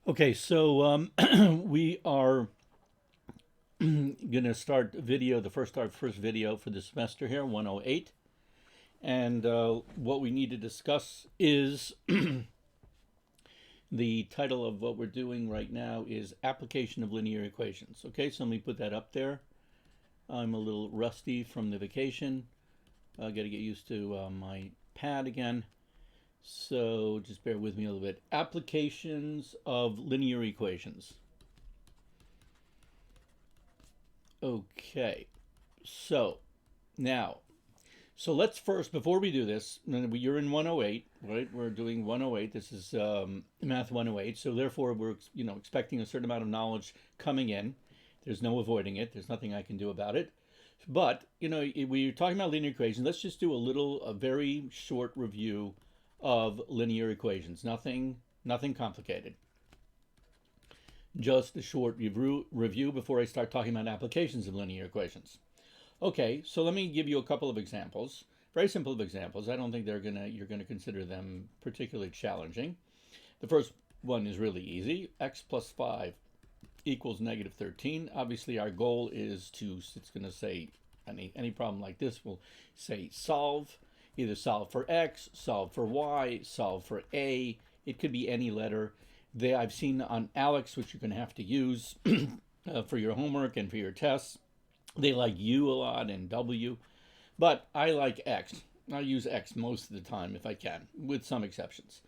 Okay, so we are going to start video, our first video for the semester here, 108. And what we need to discuss is the title of what we're doing right now is Application of Linear Equations. Okay, so let me put that up there. I'm a little rusty from the vacation. I got to get used to my pad again. So just bear with me a little bit. Applications of linear equations. Okay, so now, let's first, before we do this, you're in 108, right? We're doing 108. This is Math 108. So therefore, we're expecting a certain amount of knowledge coming in. There's no avoiding it. There's nothing I can do about it. But we're talking about linear equations. Let's just do a very short review of linear equations. Nothing complicated. Just a short review before I start talking about applications of linear equations. Okay, so let me give you a couple of examples. Very simple examples. I don't think you're gonna consider them particularly challenging. The first one is really easy. X plus 5 equals negative 13. Obviously, our goal is it's going to say, any problem like this will say solve. Either solve for X, solve for Y, solve for A. It could be any letter. I've seen on Alex, which you're going to have to use for your homework and for your tests. They like U a lot and W, but I like X. I use X most of the time if I can, with some exceptions.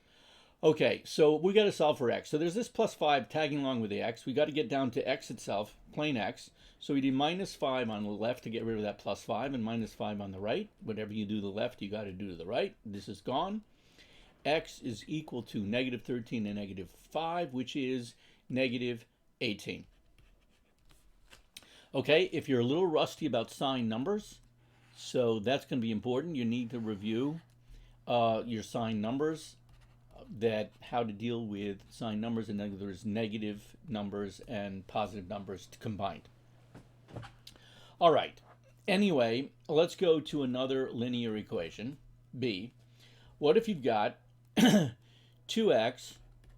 Okay, so we got to solve for X. So there's this plus 5 tagging along with the X. We got to get down to X itself, plain X. So we do minus 5 on the left to get rid of that plus 5 and minus 5 on the right. Whatever you do to the left, you got to do to the right. This is gone. X is equal to negative 13 and negative 5, which is negative 18. Okay, if you're a little rusty about sign numbers, so that's going to be important. You need to review your sign numbers, how to deal with sign numbers, and then there's negative numbers and positive numbers combined. All right. Anyway, let's go to another linear equation, B. What if you've got 2x,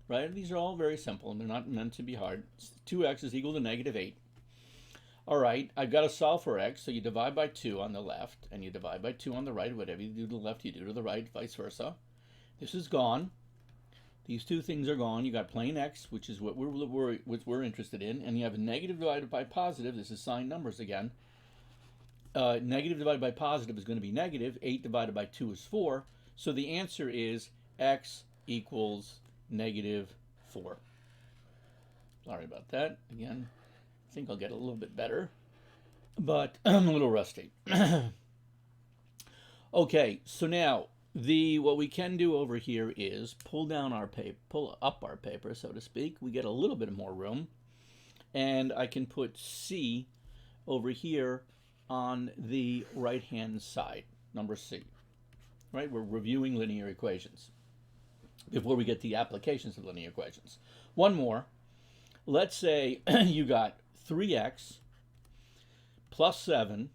right? These are all very simple, and they're not meant to be hard. 2x is equal to negative 8. All right, I've got to solve for x, so you divide by 2 on the left, and you divide by 2 on the right. Whatever you do to the left, you do to the right, vice versa. This is gone. These two things are gone. You got plain x, which is what we're interested in, and you have a negative divided by positive. This is sign numbers again. Negative divided by positive is going to be negative. 8 divided by 2 is 4. So the answer is x equals negative 4. Sorry about that. Again, I think I'll get a little bit better, but I'm a little rusty. Okay, so now what we can do over here is pull up our paper, so to speak. We get a little bit more room, and I can put C over here on the right-hand side, number C. Right? We're reviewing linear equations before we get the applications of linear equations. One more. Let's say you got 3x plus 7.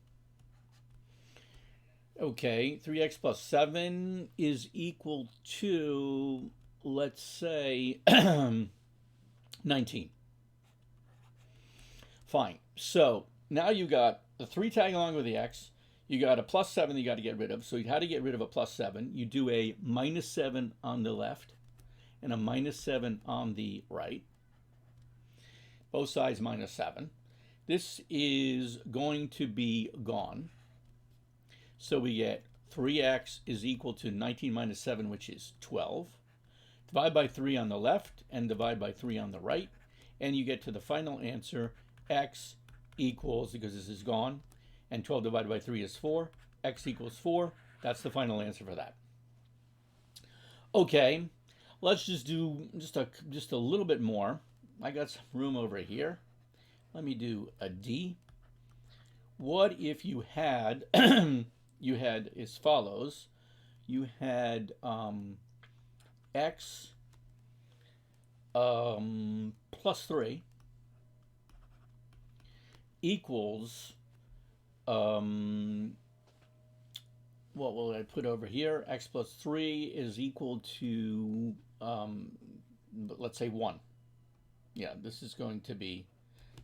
Okay, 3x plus 7 is equal to, let's say, 19. Fine. So now you got the 3 tagging along with the x. You got a plus 7 that you got to get rid of. So how to get rid of a plus 7? You do a minus 7 on the left and a minus 7 on the right. Both sides minus 7. This is going to be gone. So we get 3x is equal to 19 minus 7, which is 12. Divide by 3 on the left and divide by 3 on the right. And you get to the final answer, x equals, because this is gone, and 12 divided by 3 is 4. X equals 4. That's the final answer for that. Okay, let's just do just a little bit more. I got some room over here. Let me do a D. What if you had you had as follows? You had x plus 3 equals what will I put over here? X plus 3 is equal to let's say 1. Yeah, this is going to be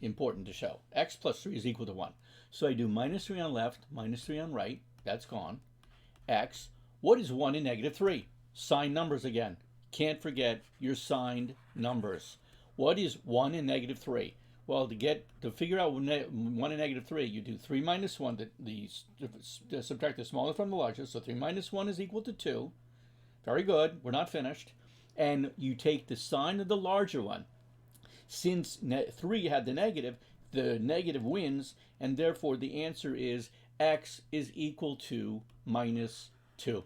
important to show. X plus 3 is equal to 1. So I do minus 3 on left, minus 3 on right. That's gone. X. What is 1 and negative 3? Signed numbers again. Can't forget your signed numbers. What is 1 and negative 3? Well, to figure out 1 and negative 3, you do 3 minus 1, subtract the smallest from the largest. So 3 minus 1 is equal to 2. Very good. We're not finished. And you take the sign of the larger one. Since 3 had the negative wins, and therefore the answer is x is equal to minus 2.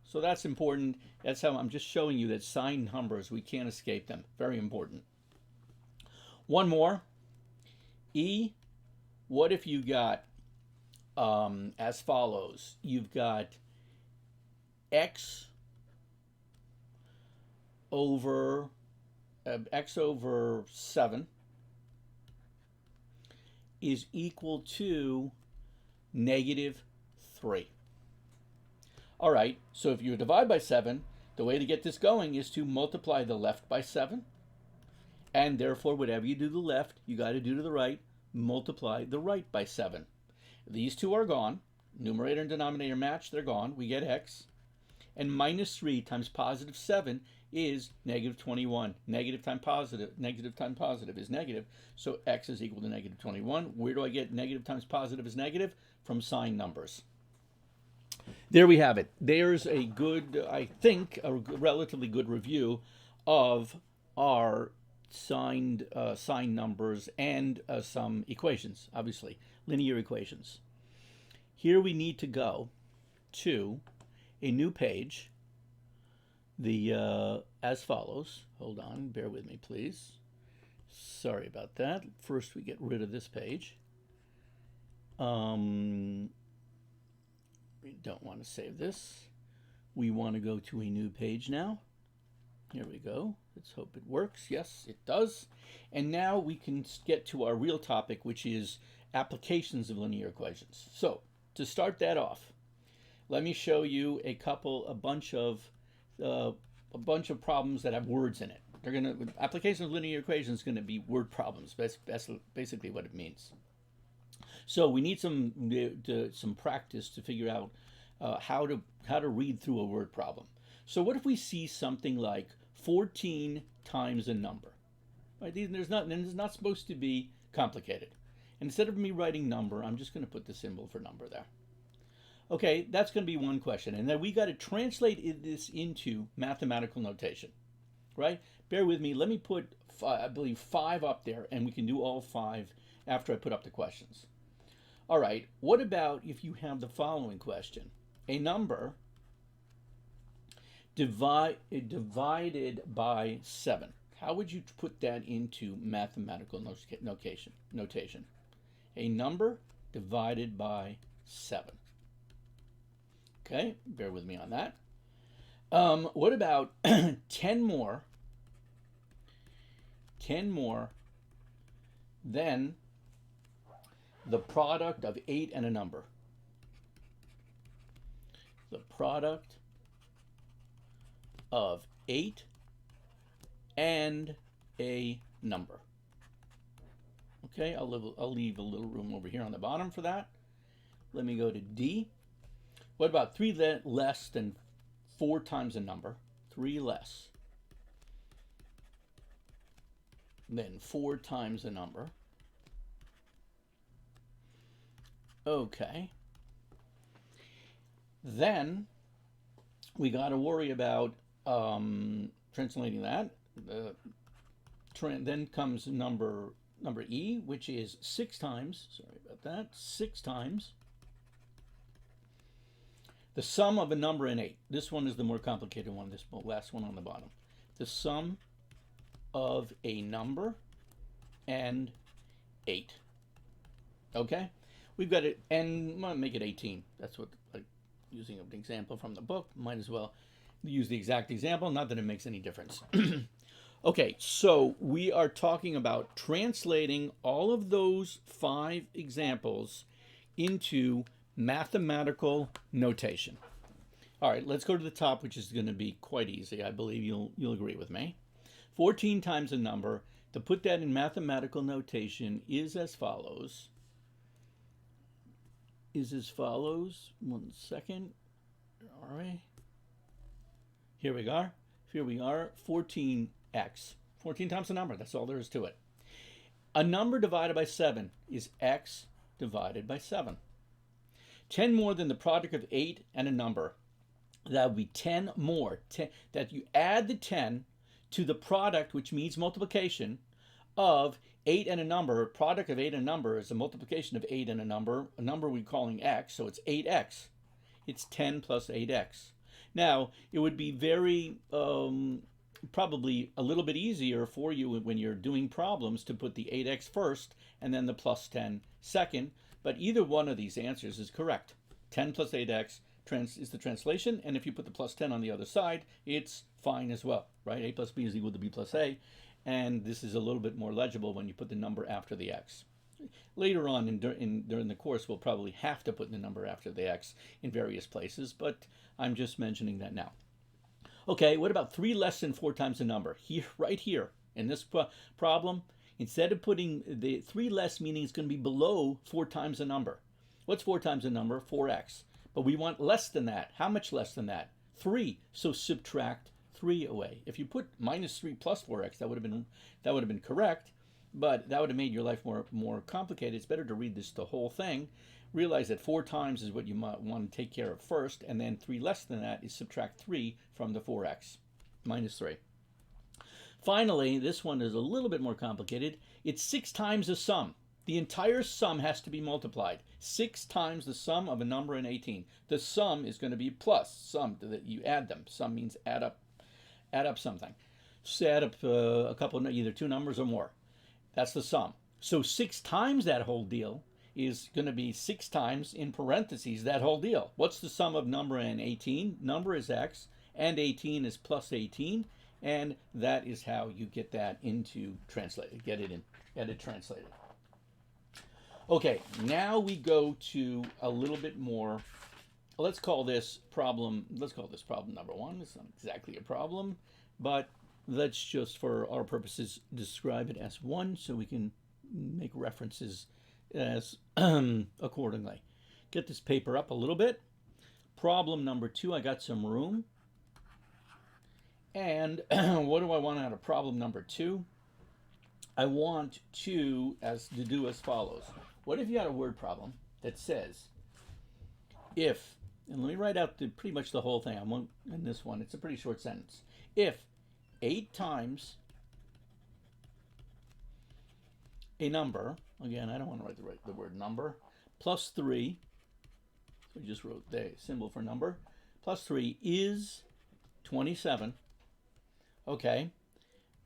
So that's important. That's how I'm just showing you that signed numbers, we can't escape them. Very important. One more. E, what if you got as follows? You've got x over 7 is equal to negative 3. All right, so if you divide by 7, the way to get this going is to multiply the left by 7. And therefore, whatever you do to the left, you got to do to the right, multiply the right by 7. These two are gone. Numerator and denominator match, they're gone. We get x. And minus 3 times positive 7 is negative 21. Negative times positive is negative. So x is equal to negative 21. Where do I get negative times positive is negative? From signed numbers. There we have it. There's a good, I think, a relatively good review of our signed numbers and some equations, obviously, linear equations. Here we need to go to a new page, as follows. Hold on, bear with me, please. Sorry about that. First, we get rid of this page. We don't want to save this. We want to go to a new page now. Here we go. Let's hope it works. Yes, it does. And now we can get to our real topic, which is applications of linear equations. So, to start that off, let me show you a bunch of problems that have words in it. Application of linear equations is going to be word problems. That's basically what it means. So we need some practice to figure out how to read through a word problem. So what if we see something like 14 times a number? Right? It's not supposed to be complicated. And instead of me writing number, I'm just going to put the symbol for number there. Okay, that's going to be one question. And then we got to translate this into mathematical notation, right? Bear with me. Let me put, I believe, 5 up there, and we can do all 5 after I put up the questions. All right, what about if you have the following question? A number divided by 7. How would you put that into mathematical notation? A number divided by 7. Okay, bear with me on that. What about 10 more than the product of 8 and a number? The product of 8 and a number. Okay, I'll leave a little room over here on the bottom for that. Let me go to D. What about 3 less than 4 times a number? 3 less than 4 times a number. Okay. Then we got to worry about translating that. Then comes number E, which is 6 times. Sorry about that. 6 times the sum of a number and 8. This one is the more complicated one, this last one on the bottom. The sum of a number and 8. Okay? We've got it, and I'm going to make it 18. That's what, using an example from the book, might as well use the exact example, not that it makes any difference. Okay, so we are talking about translating all of those 5 examples into mathematical notation. All right, let's go to the top, which is going to be quite easy. I believe you'll agree with me. 14 times a number To put that in mathematical notation is as follows. One second. All right. Here we are. 14x. 14 times the number. That's all there is to it. A number divided by 7 is x divided by 7. 10 more than the product of 8 and a number. That would be 10 more. That you add the 10 to the product, which means multiplication, of 8 and a number. Product of 8 and a number is a multiplication of 8 and a number we're calling x, so it's 8x. It's 10 plus 8x. Now, it would be very, probably a little bit easier for you when you're doing problems to put the 8x first and then the plus 10 second, but either one of these answers is correct. 10 plus 8x is the translation, and if you put the plus 10 on the other side, it's fine as well, right? A plus b is equal to b plus a, and this is a little bit more legible when you put the number after the x. Later on during the course, we'll probably have to put the number after the x in various places, but I'm just mentioning that now. Okay, what about 3 less than 4 times the number? Here, right here, in this problem, instead of putting the 3 less, meaning it's going to be below 4 times the number. What's 4 times the number? 4x. But we want less than that. How much less than that? 3. So subtract 3 away. If you put minus 3 plus 4x, that would have been correct, but that would have made your life more complicated. It's better to read the whole thing. Realize that 4 times is what you might want to take care of first, and then 3 less than that is subtract 3 from the 4x, minus 3. Finally, this one is a little bit more complicated. It's 6 times the sum. The entire sum has to be multiplied. 6 times the sum of a number and 18. The sum is going to be plus sum, that you add them. Sum means add up something. So add up a couple, either 2 numbers or more. That's the sum. So 6 times that whole deal is going to be 6 times, in parentheses, that whole deal. What's the sum of number and 18? Number is x, and 18 is plus 18, and that is how you get that into translated, get it translated. Okay, now we go to a little bit more. Let's call this problem number 1. It's not exactly a problem, but let's just, for our purposes, describe it as 1 so we can make references as accordingly. Get this paper up a little bit. Problem number 2, I got some room. And what do I want out of problem number 2? I want to do as follows. What if you had a word problem that says, if, and let me write out pretty much the whole thing. I won't in this one. It's a pretty short sentence. If 8 times a number, again, I don't want to write the word number, plus 3, we just wrote the symbol for number, plus 3 is 27. Okay,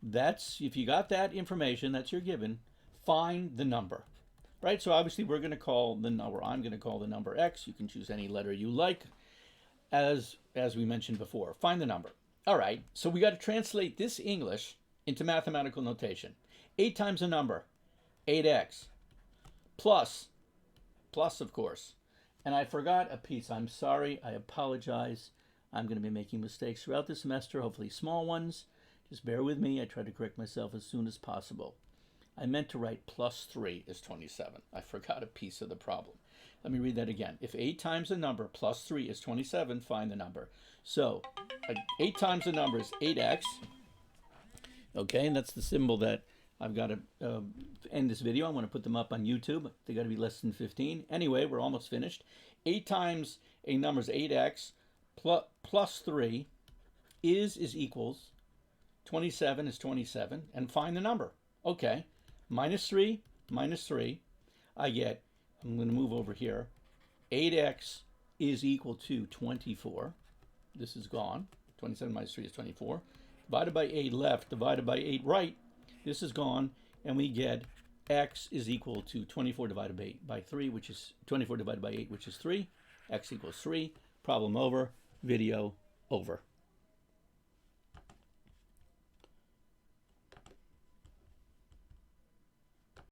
that's, if you got that information, that's your given, find the number. Right, so obviously we're going to call the number, I'm going to call the number x. You can choose any letter you like, as we mentioned before. Find the number. All right, so we got to translate this English into mathematical notation. 8 times a number, 8x, plus, of course. And I forgot a piece. I'm sorry, I apologize. I'm going to be making mistakes throughout the semester, hopefully small ones. Just bear with me. I try to correct myself as soon as possible. I meant to write plus 3 is 27. I forgot a piece of the problem. Let me read that again. If 8 times the number plus 3 is 27, find the number. So 8 times the number is 8x. Okay, and that's the symbol that I've got to end this video. I want to put them up on YouTube. They got to be less than 15. Anyway, we're almost finished. 8 times a number is 8x plus 3 is equals 27 is 27, and find the number. Okay. Minus 3, I get, I'm going to move over here, 8x is equal to 24. This is gone. 27 minus 3 is 24. Divided by 8 left, divided by 8 right, this is gone, and we get x is equal to 24 divided by 3, which is 24 divided by 8, which is 3. X equals 3. Problem over. Video over.